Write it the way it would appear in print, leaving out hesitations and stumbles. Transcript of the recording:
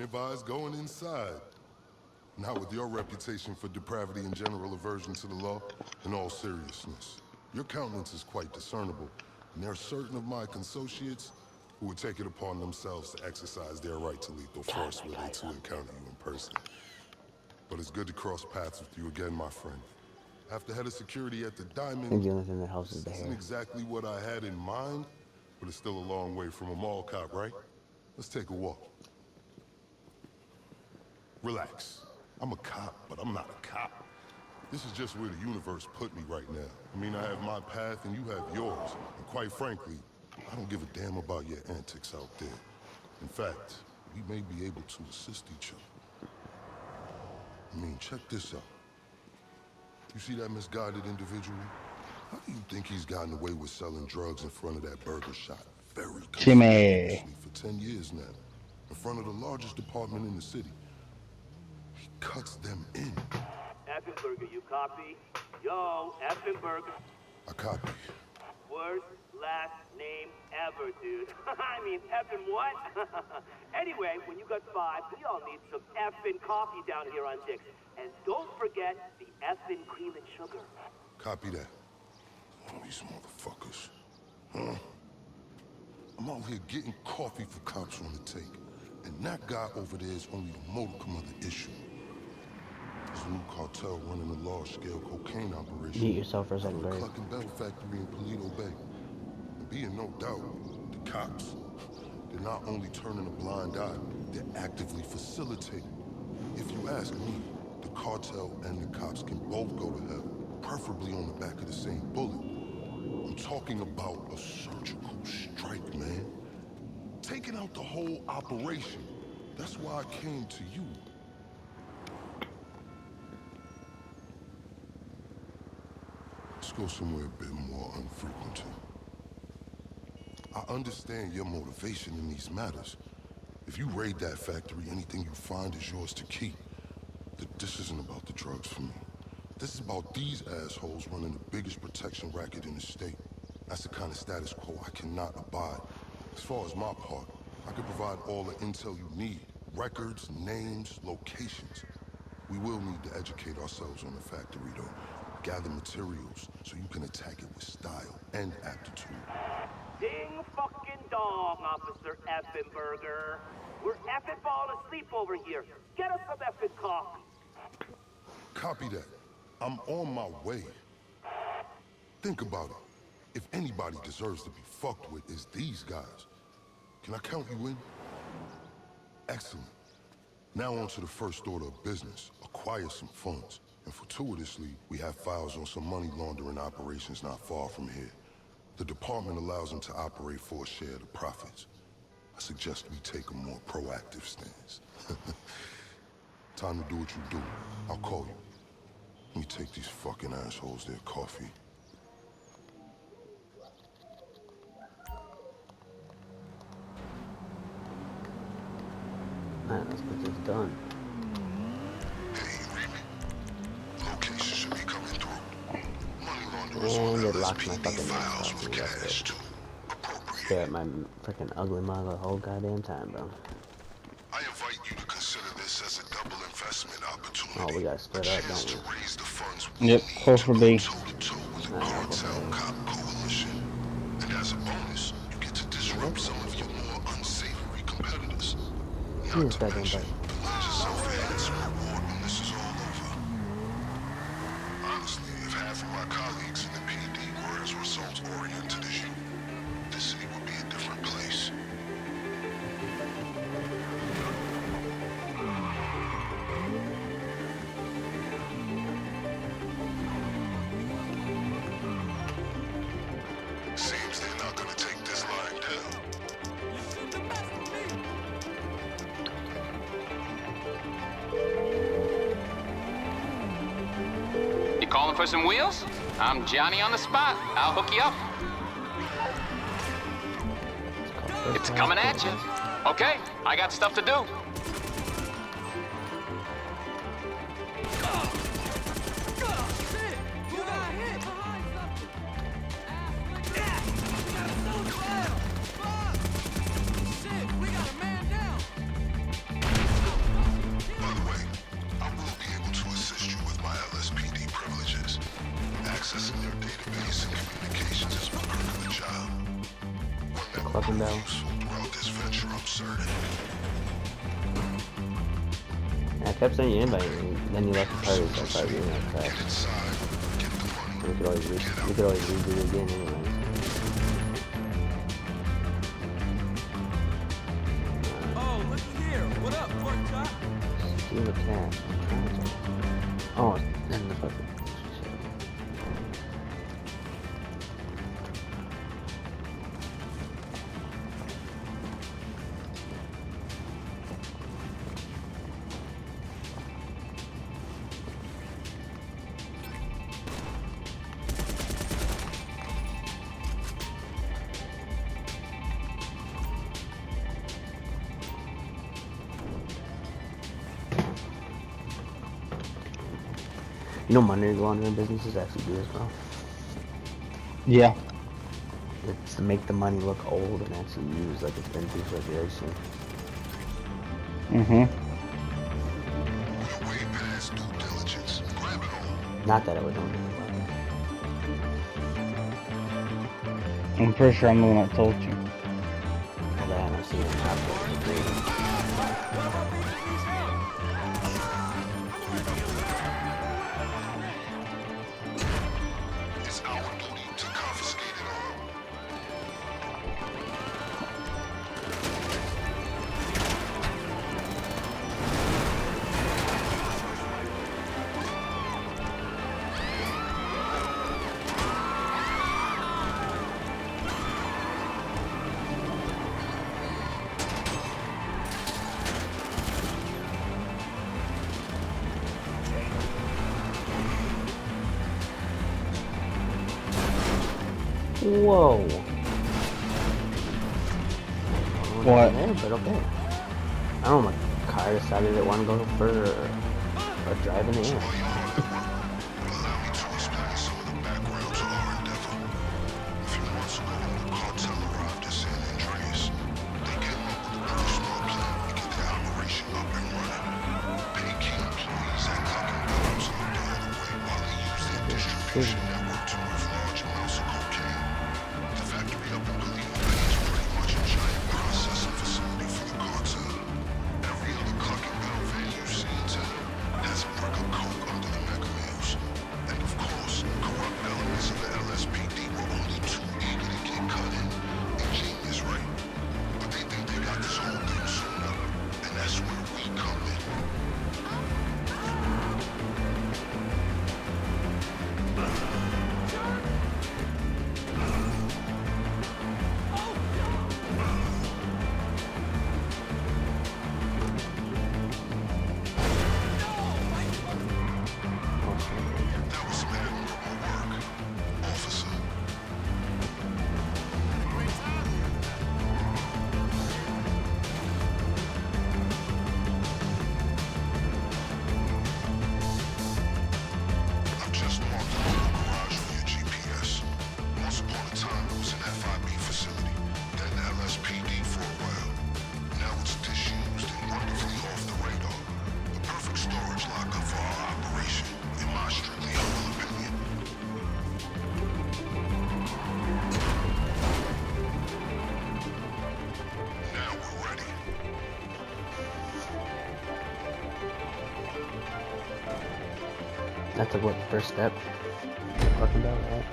advise going inside. Now with your reputation for depravity and general aversion to the law, in all seriousness, your countenance is quite discernible, and there are certain of my consociates who would take it upon themselves to exercise their right to lethal force were they to encounter you in person. But it's good to cross paths with you again, my friend. After head of security at the Diamond, The only thing that helps is the this isn't hair. exactly what I had in mind, but it's still a long way from a mall cop, right? Let's take a walk. Relax. I'm a cop, but I'm not a cop. This is just where the universe put me right now. I mean, I have my path and you have yours. And quite frankly, I don't give a damn about your antics out there. In fact, we may be able to assist each other. I mean, check this out. You see that misguided individual? How do you think he's gotten away with selling drugs in front of that burger shop? Very conspicuously for 10 years now. In front of the largest department in the city. He cuts them in. Effenberger, you copy? Yo, Effenberger. I copy. Worst last name ever, dude. I mean, effing what? Anyway, when you got 5, we all need some effing coffee down here on Dick's. And don't forget the effing cream and sugar. Copy that. Oh, these motherfuckers. Huh? I'm out here getting coffee for cops on the take. And that guy over there is only the modicum of the issue. There's a new cartel running a large-scale cocaine operation. Mute yourself for a out of second, the Barry. Cluckin Bell factory in Paleto Bay. And be in no doubt, the cops, they're not only turning a blind eye, they're actively facilitating. If you ask me, the cartel and the cops can both go to hell, preferably on the back of the same bullet. I'm talking about a surgical strike, man. Taking out the whole operation. That's why I came to you. Let's go somewhere a bit more unfrequented. I understand your motivation in these matters. If you raid that factory, anything you find is yours to keep. This isn't about the drugs for me. This is about these assholes running the biggest protection racket in the state. That's the kind of status quo I cannot abide. As far as my part, I can provide all the intel you need. Records, names, locations. We will need to educate ourselves on the factory, though. Gather materials so you can attack it with style and aptitude. Ding fucking dong, Officer Effenberger. We're effing falling asleep over here. Get us some effing coffee. Copy that. I'm on my way. Think about it. If anybody deserves to be fucked with, it's these guys. Can I count you in? Excellent. Now on to the first order of business. Acquire some funds. And fortuitously, we have files on some money laundering operations not far from here. The department allows them to operate for a share of the profits. I suggest we take a more proactive stance. Time to do what you do. I'll call you. Let me take these fucking assholes their coffee. Alright, let's get this done. Hey, Raymond. Location should be coming through. Money launderers And on it locked my LSPD fucking files mouse with off. That's cash good. too. Appropriate. Stare at my freaking ugly mug the whole goddamn time, bro. I invite you to consider this as a double investment opportunity. Oh, we gotta split a up, chance don't we? to raise the funds Yep, we call need for to B. go toe-to-toe with the cartel cop coalition. And as a bonus, you get to disrupt some of your more unsavory competitors. Not to mention, pledge yourself a handsome reward when this is all over. Honestly, if half of my colleagues in the PD were as results-oriented as you, this city would be a different place. Seems they're not gonna take this lying down. You calling for some wheels? I'm Johnny on the spot. I'll hook you up. It's coming at you. Okay, I got stuff to do. Accessing their database and communications is one perk of the job. One that will Cluckin prove bell. useful throughout this venture, I'm certain. I kept saying you invite me, then you left the party, so I started doing that Get fast. inside, get the money. We could always redo it again anyway. Oh, looky here. What up, pork chop? Steal a cat. Oh, and the fucking shit. You know money laundering businesses actually do as well. Yeah. It's to make the money look old and actually use like it's been through circulation. Mm-hmm. We're way past due diligence. Grab it all. Not that I would know anything about it. I'm pretty sure I'm the one that told you. Well, that I've seen it happen. It's our duty to confiscate it all. Whoa. What? There, but okay. I don't know, my car decided it wanted to go further or drive in the air. Allow me to explain some of the background to our endeavor. A few months ago, when the cartel arrived at San Andreas, they came up with a pretty smart plan to get their operation up and running. Pay key employees at Cluckin Bell to look the other way while they use their distribution network to move large amounts of cocaine. The factory up in Galena Bay is pretty much a giant processing facility for the cartel. Every other Cluckin Bell van you see in town has a brick of coke under the mega meals. And of course, corrupt elements of the LSPD were only too eager to get cut in. Ingenious, right? But they think they got this whole thing sewn up, and that's where we come in. That was some admirable work, officer. I've just marked the local garage on your GPS. Once upon a time, it was an FIB facility, then LSPD for a while. Now it's disused and wonderfully off the radar. The perfect storage lockup for our operation, in my strictly humble opinion. Now we're ready. That's like what the first step. Fucking about that.